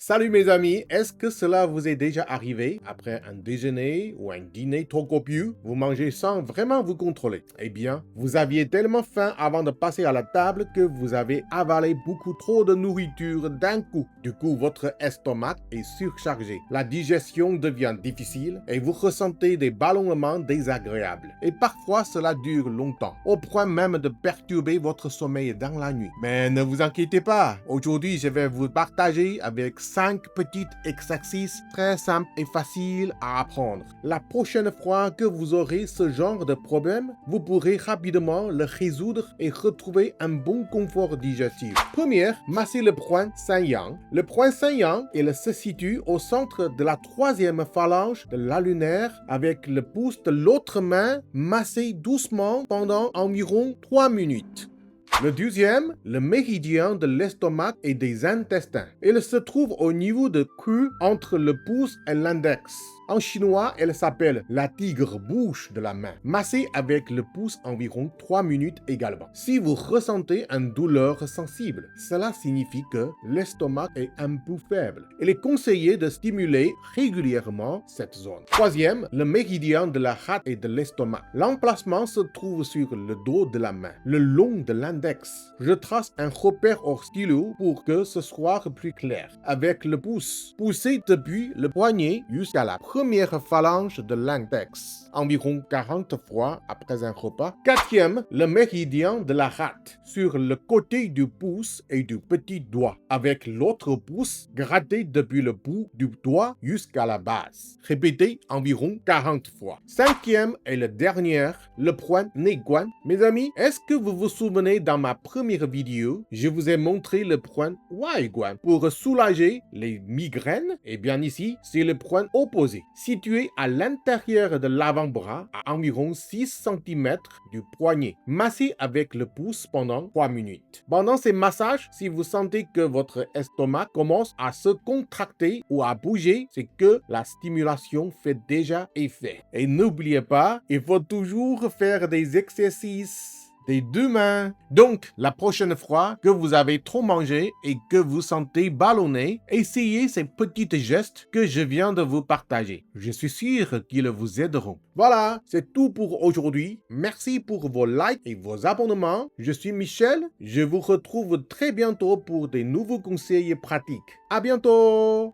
Salut mes amis, est-ce que cela vous est déjà arrivé après un déjeuner ou un dîner trop copieux? Vous mangez sans vraiment vous contrôler. Eh bien, vous aviez tellement faim avant de passer à la table que vous avez avalé beaucoup trop de nourriture d'un coup. Du coup, votre estomac est surchargé. La digestion devient difficile et vous ressentez des ballonnements désagréables. Et parfois, cela dure longtemps, au point même de perturber votre sommeil dans la nuit. Mais ne vous inquiétez pas, aujourd'hui, je vais vous partager avec 5 petits exercices très simples et faciles à apprendre. La prochaine fois que vous aurez ce genre de problème, vous pourrez rapidement le résoudre et retrouver un bon confort digestif. Première, massez le point saillant. Le point saillant, il se situe au centre de la troisième phalange de l'allunaire avec le pouce de l'autre main massé doucement pendant environ 3 minutes. Le deuxième, le méridien de l'estomac et des intestins. Il se trouve au niveau de cru entre le pouce et l'index. En chinois, elle s'appelle la tigre-bouche de la main. Massez avec le pouce environ 3 minutes également. Si vous ressentez une douleur sensible, cela signifie que l'estomac est un peu faible. Il est conseillé de stimuler régulièrement cette zone. Troisième, le méridien de la rate et de l'estomac. L'emplacement se trouve sur le dos de la main, le long de l'index. Je trace un repère au stylo pour que ce soit plus clair. Avec le pouce, poussez depuis le poignet jusqu'à la première phalange de l'index, environ 40 fois après un repas. Quatrième, le méridien de la rate, sur le côté du pouce et du petit doigt, avec l'autre pouce gratté depuis le bout du doigt jusqu'à la base. Répétez environ 40 fois. Cinquième et le dernier, le point Neiguan. Mes amis, est-ce que vous vous souvenez dans ma première vidéo, je vous ai montré le point Waiguan pour soulager les migraines? Et bien ici, c'est le point opposé, situé à l'intérieur de l'avant-bras à environ 6 cm du poignet. Massez avec le pouce pendant 3 minutes. Pendant ces massages, si vous sentez que votre estomac commence à se contracter ou à bouger, c'est que la stimulation fait déjà effet. Et n'oubliez pas, il faut toujours faire des exercices des deux mains. Donc, la prochaine fois que vous avez trop mangé et que vous sentez ballonné, essayez ces petits gestes que je viens de vous partager. Je suis sûr qu'ils vous aideront. Voilà, c'est tout pour aujourd'hui. Merci pour vos likes et vos abonnements. Je suis Michel. Je vous retrouve très bientôt pour des nouveaux conseils pratiques. À bientôt!